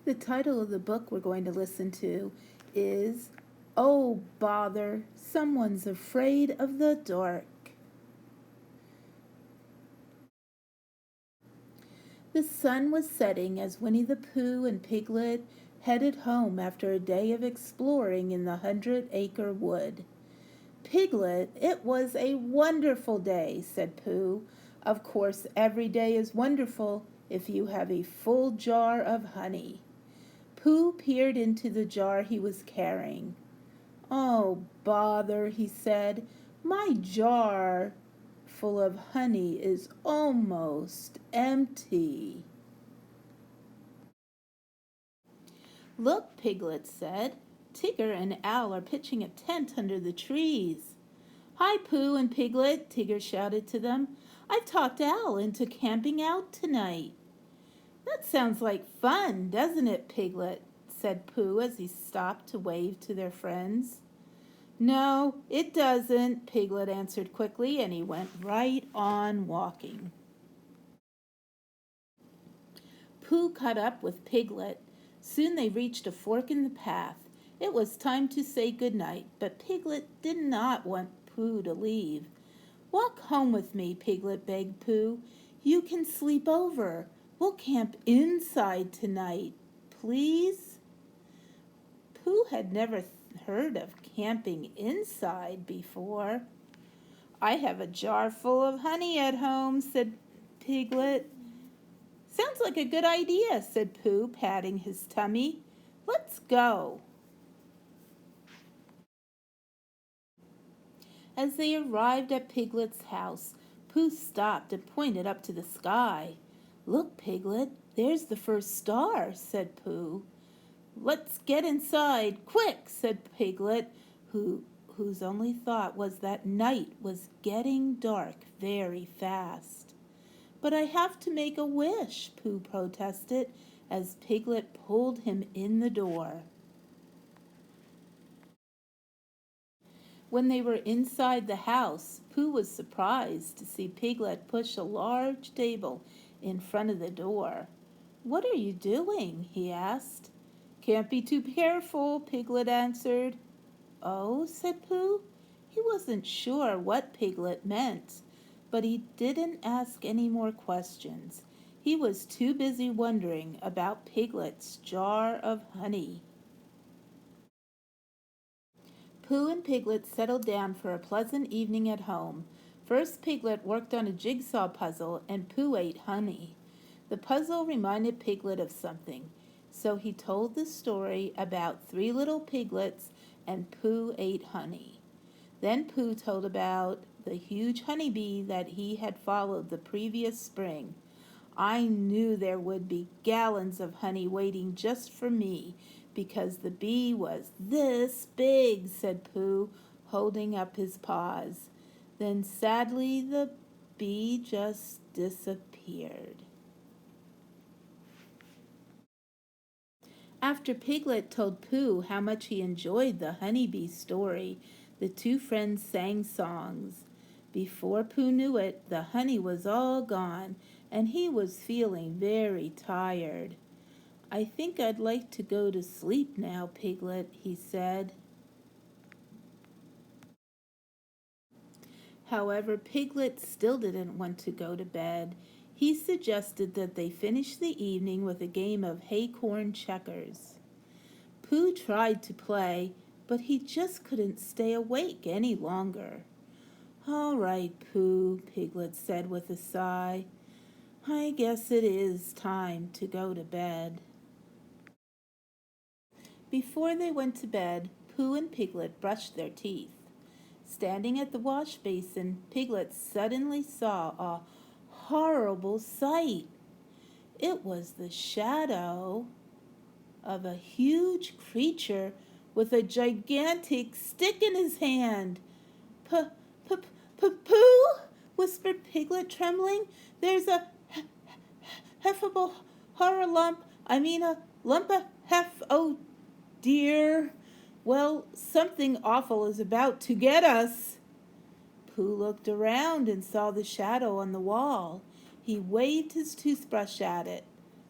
The title of the book we're going to listen to is Oh Bother, Someone's Afraid of the Dark. The sun was setting as Winnie the Pooh and Piglet headed home after a day of exploring in the 100-acre wood. Piglet, it was a wonderful day, said Pooh. Of course, every day is wonderful if you have a full jar of honey. Pooh peered into the jar he was carrying. Oh, bother, he said. My jar full of honey is almost empty. Look, Piglet said. Tigger and Owl are pitching a tent under the trees. Hi, Pooh and Piglet, Tigger shouted to them. I've talked Owl into camping out tonight. That sounds like fun, doesn't it, Piglet? Said Pooh as he stopped to wave to their friends. No, it doesn't, Piglet answered quickly, and he went right on walking. Pooh caught up with Piglet. Soon they reached a fork in the path. It was time to say good night, but Piglet did not want Pooh to leave. Walk home with me, Piglet begged Pooh. You can sleep over. We'll camp inside tonight, please? Pooh had never heard of camping inside before. I have a jar full of honey at home, said Piglet. Sounds like a good idea, said Pooh, patting his tummy. Let's go. As they arrived at Piglet's house, Pooh stopped and pointed up to the sky. Look, Piglet, there's the first star, said Pooh. Let's get inside, quick, said Piglet, whose only thought was that night was getting dark very fast. But I have to make a wish, Pooh protested as Piglet pulled him in the door. When they were inside the house, Pooh was surprised to see Piglet push a large table in front of the door. What are you doing? He asked. Can't be too careful, Piglet answered. Oh, said Pooh. He wasn't sure what Piglet meant, but he didn't ask any more questions. He was too busy wondering about Piglet's jar of honey. Pooh and Piglet settled down for a pleasant evening at home. First, Piglet worked on a jigsaw puzzle, and Pooh ate honey. The puzzle reminded Piglet of something, so he told the story about 3 little piglets and Pooh ate honey. Then Pooh told about the huge honeybee that he had followed the previous spring. I knew there would be gallons of honey waiting just for me, because the bee was this big, said Pooh, holding up his paws. Then sadly the bee just disappeared. After Piglet told Pooh how much he enjoyed the honeybee story, the 2 friends sang songs. Before Pooh knew it, the honey was all gone, and he was feeling very tired. I think I'd like to go to sleep now, Piglet, he said. However, Piglet still didn't want to go to bed. He suggested that they finish the evening with a game of haycorn checkers. Pooh tried to play, but he just couldn't stay awake any longer. All right, Pooh, Piglet said with a sigh. I guess it is time to go to bed. Before they went to bed, Pooh and Piglet brushed their teeth. Standing at the wash basin, Piglet suddenly saw a horrible sight. It was the shadow of a huge creature with a gigantic stick in his hand. Pooh, whispered Piglet, trembling. There's a heffable horror lump. A lump of hef. Oh, dear. Well, something awful is about to get us. Pooh looked around and saw the shadow on the wall. He waved his toothbrush at it.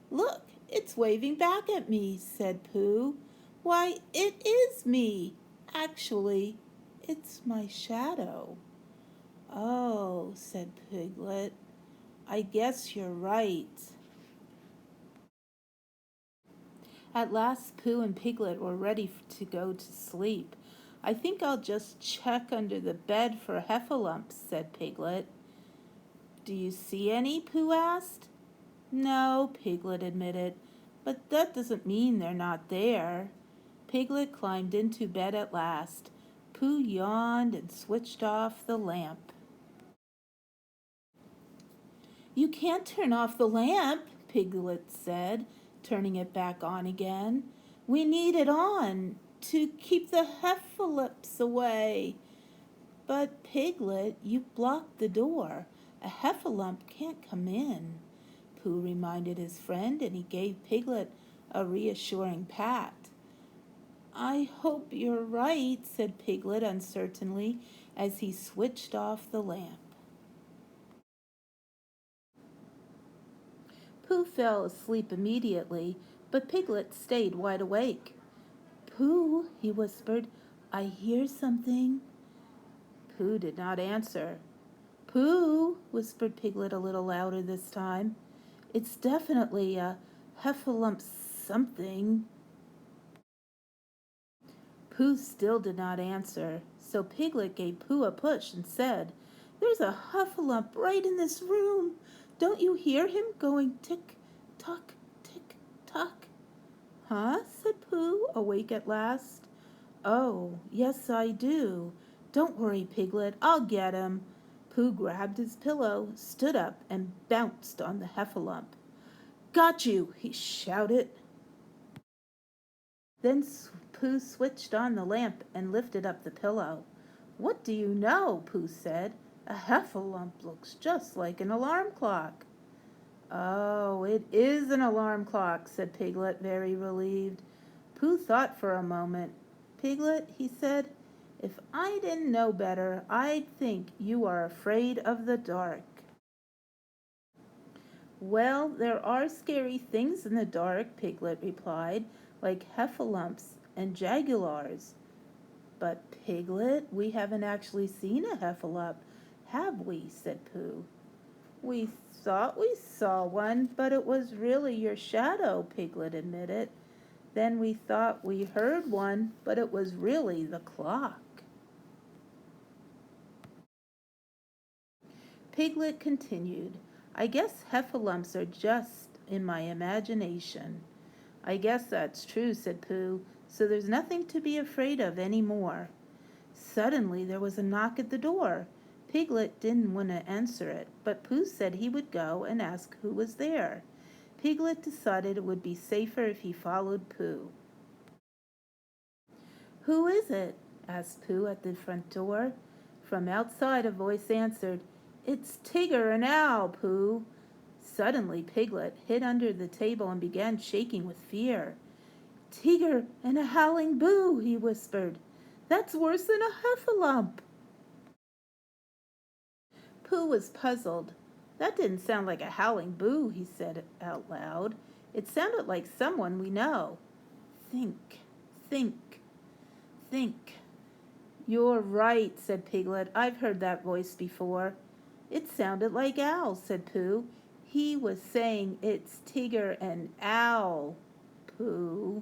Look, It's waving back at me, said Pooh. Why, it is me. Actually, it's my shadow. Oh, said Piglet, I guess you're right. At last Pooh and Piglet were ready to go to sleep. I think I'll just check under the bed for heffalumps, said Piglet. Do you see any? Pooh asked. No, Piglet admitted, but that doesn't mean they're not there. Piglet climbed into bed at last. Pooh yawned and switched off the lamp. You can't turn off the lamp, Piglet said, turning it back on again. We need it on to keep the heffalumps away. But, Piglet, you blocked the door. A heffalump can't come in. Pooh reminded his friend, and he gave Piglet a reassuring pat. I hope you're right, said Piglet uncertainly as he switched off the lamp. Pooh fell asleep immediately, but Piglet stayed wide awake. Pooh, he whispered, I hear something. Pooh did not answer. Pooh, whispered Piglet a little louder this time. It's definitely a heffalump something. Pooh still did not answer, so Piglet gave Pooh a push and said, There's a heffalump right in this room. Don't you hear him going tick-tock, tick-tock? Huh? Said Pooh, awake at last. Oh, yes I do. Don't worry, Piglet, I'll get him. Pooh grabbed his pillow, stood up, and bounced on the heffalump. Got you, he shouted. Then Pooh switched on the lamp and lifted up the pillow. What do you know? Pooh said. A heffalump looks just like an alarm clock. Oh, it is an alarm clock, said Piglet, very relieved. Pooh thought for a moment. Piglet, he said, if I didn't know better, I'd think you are afraid of the dark. Well, there are scary things in the dark, Piglet replied, like heffalumps and jaguars. But, Piglet, we haven't actually seen a heffalump, have we? Said Pooh. We thought we saw one, but it was really your shadow, Piglet admitted. Then we thought we heard one, but it was really the clock. Piglet continued, I guess heffalumps are just in my imagination. I guess that's true, said Pooh, so there's nothing to be afraid of any more. Suddenly there was a knock at the door. Piglet didn't want to answer it, but Pooh said he would go and ask who was there. Piglet decided it would be safer if he followed Pooh. Who is it? Asked Pooh at the front door. From outside a voice answered, It's Tigger and Owl, Pooh. Suddenly Piglet hid under the table and began shaking with fear. Tigger and a howling boo, he whispered. That's worse than a heffalump. Pooh was puzzled. That didn't sound like a howling boo, he said out loud. It sounded like someone we know. Think, think, think. You're right, said Piglet. I've heard that voice before. It sounded like Owl, said Pooh. He was saying it's Tigger and Owl, Pooh.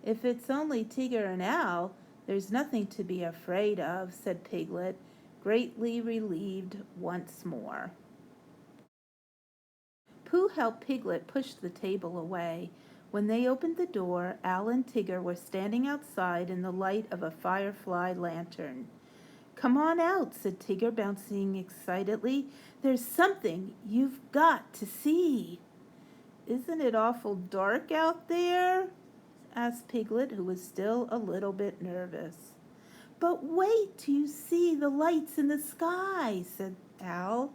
If it's only Tigger and Owl, there's nothing to be afraid of, said Piglet, greatly relieved once more. Pooh helped Piglet push the table away. When they opened the door, Owl and Tigger were standing outside in the light of a firefly lantern. Come on out, said Tigger, bouncing excitedly. There's something you've got to see. Isn't it awful dark out there? Asked Piglet, who was still a little bit nervous. But wait till you see the lights in the sky, said Owl.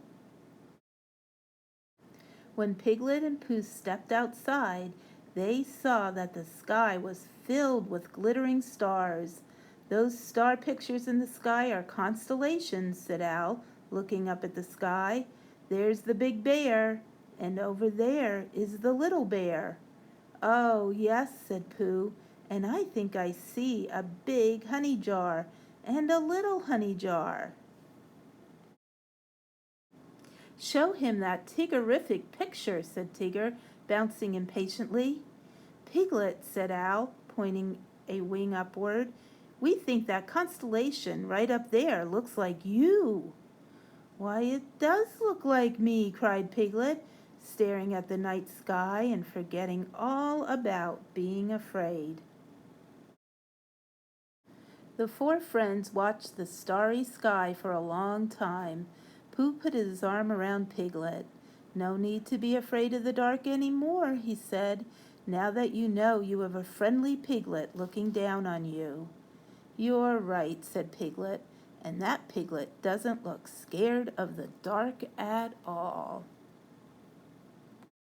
When Piglet and Pooh stepped outside, they saw that the sky was filled with glittering stars. Those star pictures in the sky are constellations, said Owl, looking up at the sky. There's the big bear, and over there is the little bear. "Oh, yes," said Pooh, "and I think I see a big honey jar and a little honey jar." "Show him that Tiggerific picture," said Tigger, bouncing impatiently. "Piglet," said Al, pointing a wing upward, "we think that constellation right up there looks like you." "Why, it does look like me," cried Piglet, staring at the night sky and forgetting all about being afraid. The four friends watched the starry sky for a long time. Pooh put his arm around Piglet. "No need to be afraid of the dark any more," he said, "now that you know you have a friendly Piglet looking down on you." "You're right," said Piglet, "and that Piglet doesn't look scared of the dark at all."